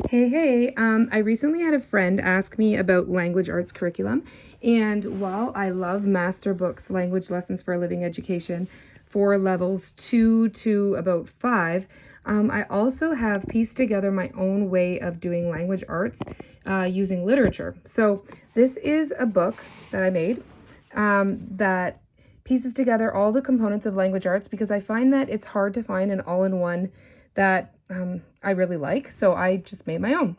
Hey, I recently had a friend ask me about language arts curriculum, and while I love Master Book's Language Lessons for a Living Education for levels 2 to about 5, I also have pieced together my own way of doing language arts using literature. So this is a book that I made that pieces together all the components of language arts because I find that it's hard to find an all-in-one that I really like, so I just made my own.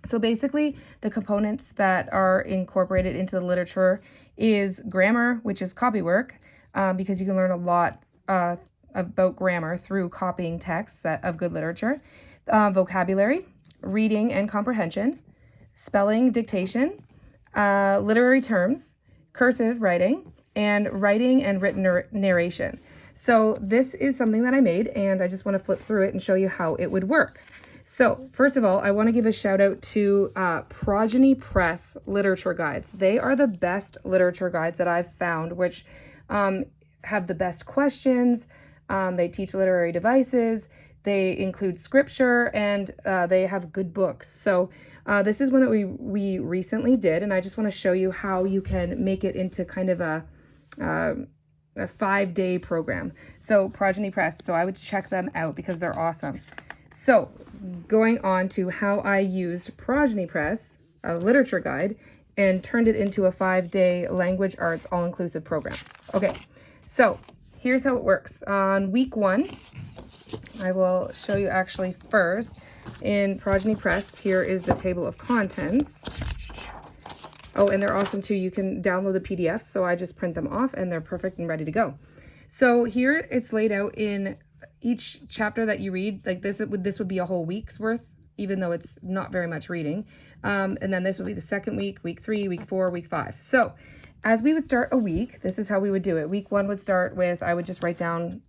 So basically, the components that are incorporated into the literature is grammar, which is copywork, because you can learn a lot about grammar through copying texts of good literature, vocabulary, reading and comprehension, spelling, dictation, literary terms, cursive writing, and writing and written narration. So this is something that I made, and I just want to flip through it and show you how it would work. So first of all, I want to give a shout out to Progeny Press literature guides. They are the best literature guides that I've found, which have the best questions. They teach literary devices. They include scripture, and they have good books. So this is one that we recently did, and I just want to show you how you can make it into kind of a 5-day program. So Progeny Press, so I would check them out because they're awesome. So going on to how I used Progeny Press, a literature guide, and turned it into a 5-day language arts all-inclusive program. Okay, so here's how it works. On week 1, I will show you actually first in Progeny Press. Here is the table of contents. Oh, and they're awesome too. You can download the PDFs, so I just print them off and they're perfect and ready to go. So here it's laid out in each chapter that you read. Like this would be a whole week's worth, even though it's not very much reading. And then this would be the second week, week 3, week 4, week 5. So as we would start a week, this is how we would do it. Week 1 would start with, I would just write down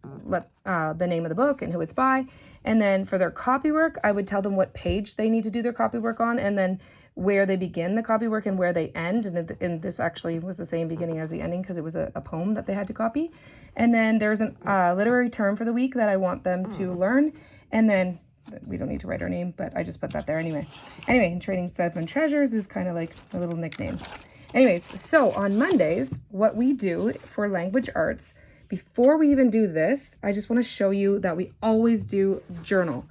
the name of the book and who it's by. And then for their copywork, I would tell them what page they need to do their copywork on, and then where they begin the copywork and where they end. And this actually was the same beginning as the ending because it was a poem that they had to copy. And then there's a literary term for the week that I want them to learn. And then we don't need to write our name, but I just put that there anyway. Anyway, Trading 7 Treasures is kind of like a little nickname. Anyways, so on Mondays, what we do for language arts, before we even do this, I just want to show you that we always do journal.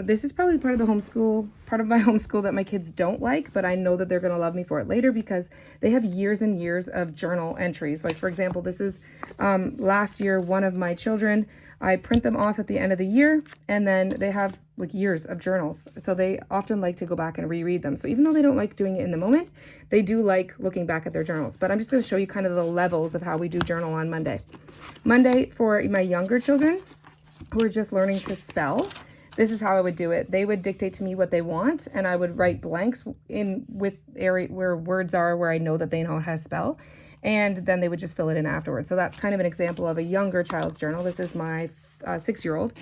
This is probably part of my homeschool that my kids don't like, but I know that they're going to love me for it later because they have years and years of journal entries. Like, for example, this is last year, one of my children, I print them off at the end of the year, and then they have like years of journals. So they often like to go back and reread them. So even though they don't like doing it in the moment, they do like looking back at their journals. But I'm just going to show you kind of the levels of how we do journal on Monday. Monday, for my younger children who are just learning to spell, this is how I would do it. They would dictate to me what they want, and I would write blanks in with area where words are where I know that they know how to spell, and then they would just fill it in afterwards. So that's kind of an example of a younger child's journal. This is my 6-year-old.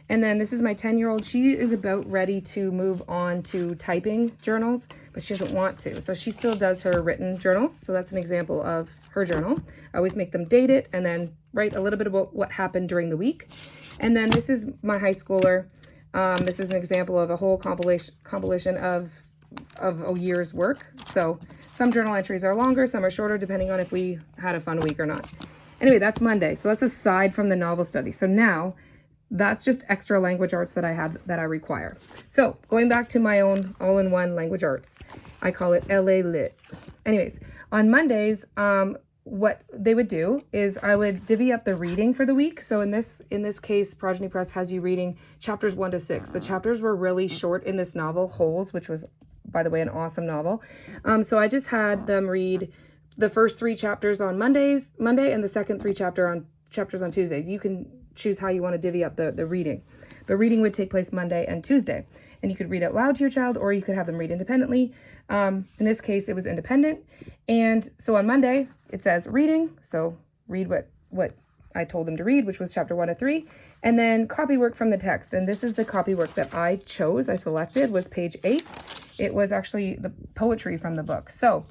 And then this is my 10-year-old. She is about ready to move on to typing journals, but she doesn't want to. So she still does her written journals. So that's an example of her journal. I always make them date it and then write a little bit about what happened during the week. And then this is my high schooler. This is an example of a whole compilation of a year's work. So some journal entries are longer, some are shorter, depending on if we had a fun week or not. Anyway, that's Monday. So that's aside from the novel study. So now that's just extra language arts that I have that I require. So going back to my own all-in-one language arts, I call it LA Lit. Anyways, on Mondays, what they would do is I would divvy up the reading for the week. So in this case, Progeny Press has you reading chapters 1 to 6. The chapters were really short in this novel, Holes, which was, by the way, an awesome novel. So I just had them read the first 3 chapters on Monday, and the second 3 chapters on Tuesdays. You can choose how you want to divvy up the reading. The reading would take place Monday and Tuesday, and you could read out loud to your child, or you could have them read independently. In this case, it was independent. And so on Monday, it says reading. So read what I told them to read, which was chapter 1 to 3, and then copywork from the text. And this is the copywork that I selected was page 8. It was actually the poetry from the book. So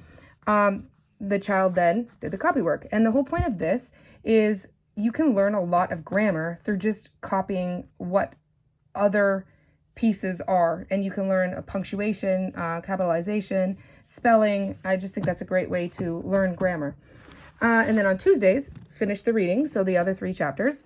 the child then did the copywork. And the whole point of this is you can learn a lot of grammar through just copying what other pieces are, and you can learn punctuation, capitalization, spelling. I just think that's a great way to learn grammar. And then on Tuesdays, finish the reading, so the other 3 chapters,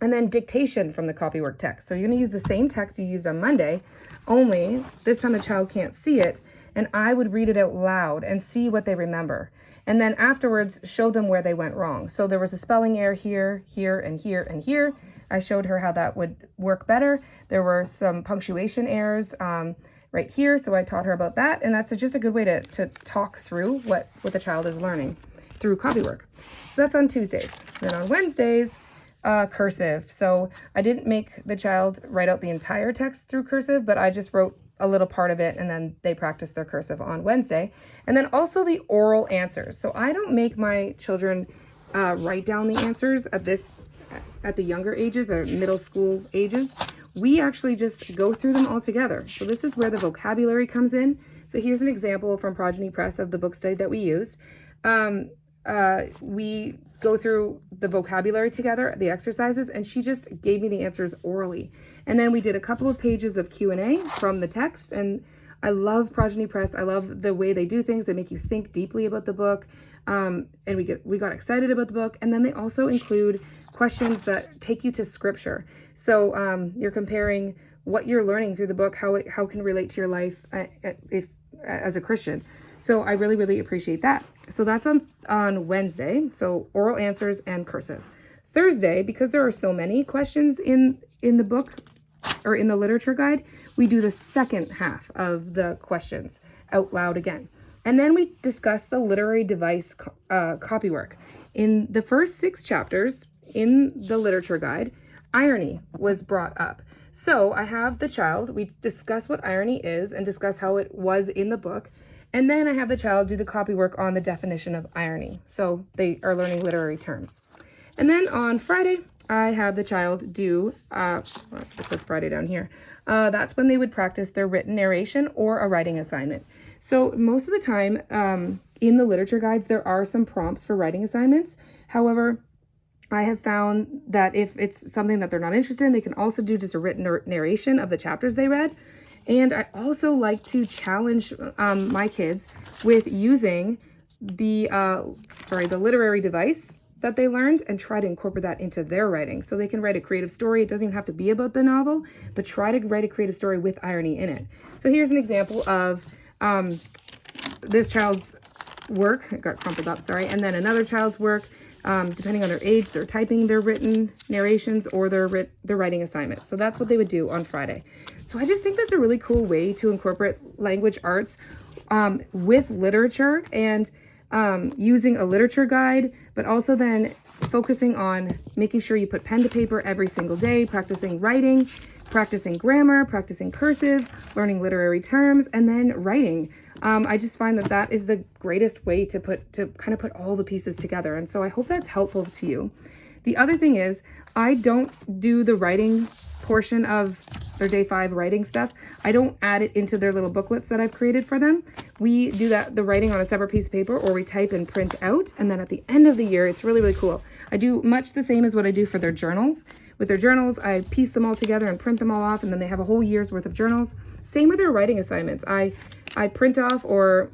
and then dictation from the copywork text. So you're going to use the same text you used on Monday, only this time the child can't see it, and I would read it out loud and see what they remember. And then afterwards, show them where they went wrong. So there was a spelling error here, here, and here, and here. I showed her how that would work better. There were some punctuation errors right here, so I taught her about that. And that's just a good way to talk through what the child is learning through copywork. So that's on Tuesdays. Then on Wednesdays, cursive. So I didn't make the child write out the entire text through cursive, but I just wrote a little part of it, and then they practiced their cursive on Wednesday. And then also the oral answers. So I don't make my children write down the answers at the younger ages or middle school ages. We actually just go through them all together. So this is where the vocabulary comes in. So here's an example from Progeny Press of the book study that we used. We go through the vocabulary together, the exercises, and she just gave me the answers orally. And then we did a couple of pages of Q&A from the text, and I love Progeny Press. I love the way they do things. They make you think deeply about the book, and we got excited about the book. And then they also include questions that take you to scripture. So you're comparing what you're learning through the book, how it can relate to your life as a Christian. So I really, really appreciate that. So that's on Wednesday. So oral answers and cursive. Thursday, because there are so many questions in the book or in the literature guide, we do the second half of the questions out loud again. And then we discuss the literary device copywork. In the first 6 chapters in the literature guide, irony was brought up. So I have the child, we discuss what irony is and discuss how it was in the book. And then I have the child do the copywork on the definition of irony. So they are learning literary terms. And then on Friday, I have the child do, it says Friday down here. That's when they would practice their written narration or a writing assignment. So most of the time in the literature guides, there are some prompts for writing assignments. However, I have found that if it's something that they're not interested in, they can also do just a written narration of the chapters they read. And I also like to challenge my kids with using the literary device that they learned and try to incorporate that into their writing. So they can write a creative story. It doesn't even have to be about the novel, but try to write a creative story with irony in it. So here's an example of this child's work. It got crumpled up, sorry. And then another child's work. Depending on their age, they're typing their written narrations or their writing assignment. So that's what they would do on Friday. So I just think that's a really cool way to incorporate language arts with literature and using a literature guide, but also then focusing on making sure you put pen to paper every single day, practicing writing, practicing grammar, practicing cursive, learning literary terms, and then writing. I just find that is the greatest way to kind of put all the pieces together. And so I hope that's helpful to you. The other thing is I don't do the writing portion of their day 5 writing stuff. I don't add it into their little booklets that I've created for them. We do the writing on a separate piece of paper, or we type and print out. And then at the end of the year, it's really, really cool. I do much the same as what I do for their journals. With their journals, I piece them all together and print them all off, and then they have a whole year's worth of journals. Same with their writing assignments. I print off or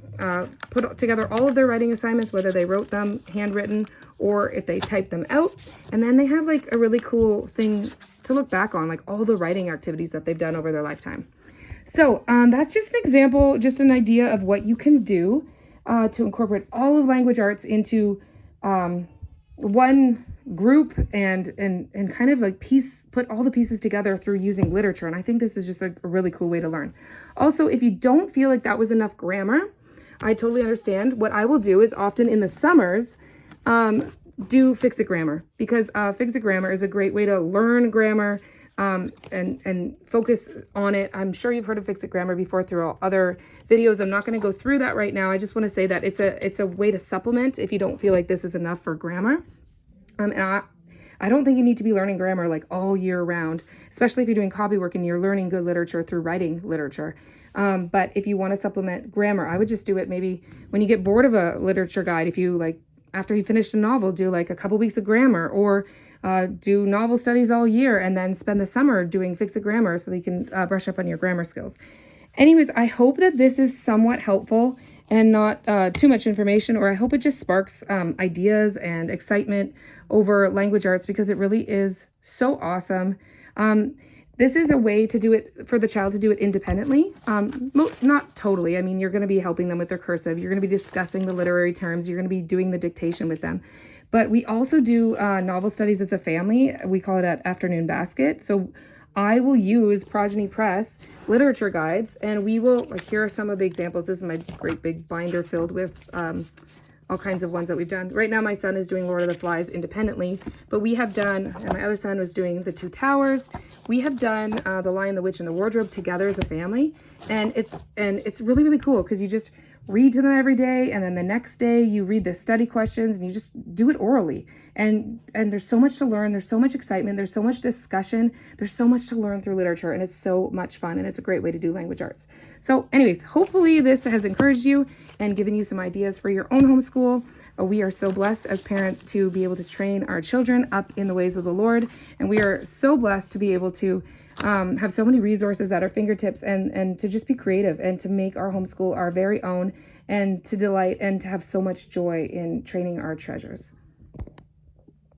put together all of their writing assignments, whether they wrote them handwritten or if they typed them out. And then they have like a really cool thing to look back on, like all the writing activities that they've done over their lifetime. So that's just an example, just an idea of what you can do to incorporate all of language arts into one group and kind of like put all the pieces together through using literature. And I think this is just a really cool way to learn. Also, if you don't feel like that was enough grammar, I totally understand. What I will do is often in the summers, do Fix-It Grammar, because Fix-It Grammar is a great way to learn grammar and focus on it. I'm sure you've heard of Fix-It Grammar before through all other videos. I'm not going to go through that right now. I just want to say that it's a way to supplement if you don't feel like this is enough for grammar. And I don't think you need to be learning grammar like all year round, especially if you're doing copywork and you're learning good literature through writing literature. But if you want to supplement grammar, I would just do it maybe when you get bored of a literature guide. If you like, after you finished a novel, do like a couple weeks of grammar, or do novel studies all year and then spend the summer doing Fix It Grammar so that you can brush up on your grammar skills. Anyways, I hope that this is somewhat helpful and not too much information, or I hope it just sparks ideas and excitement over language arts, because it really is so awesome. This is a way to do it for the child to do it independently. Not totally. I mean, you're going to be helping them with their cursive. You're going to be discussing the literary terms. You're going to be doing the dictation with them. But we also do novel studies as a family. We call it an afternoon basket. So I will use Progeny Press literature guides, and we will, like, here are some of the examples. This is my great big binder filled with all kinds of ones that we've done. Right now, my son is doing Lord of the Flies independently, but we have done, and my other son was doing The Two Towers. We have done The Lion, the Witch, and the Wardrobe together as a family, and it's really, really cool because you just read to them every day, and then the next day you read the study questions and you just do it orally. And there's so much to learn. There's so much excitement. There's so much discussion. There's so much to learn through literature, and it's so much fun, and it's a great way to do language arts. So anyways, hopefully this has encouraged you and given you some ideas for your own homeschool. We are so blessed as parents to be able to train our children up in the ways of the Lord, and we are so blessed to be able to have so many resources at our fingertips, and to just be creative and to make our homeschool our very own, and to delight and to have so much joy in training our treasures.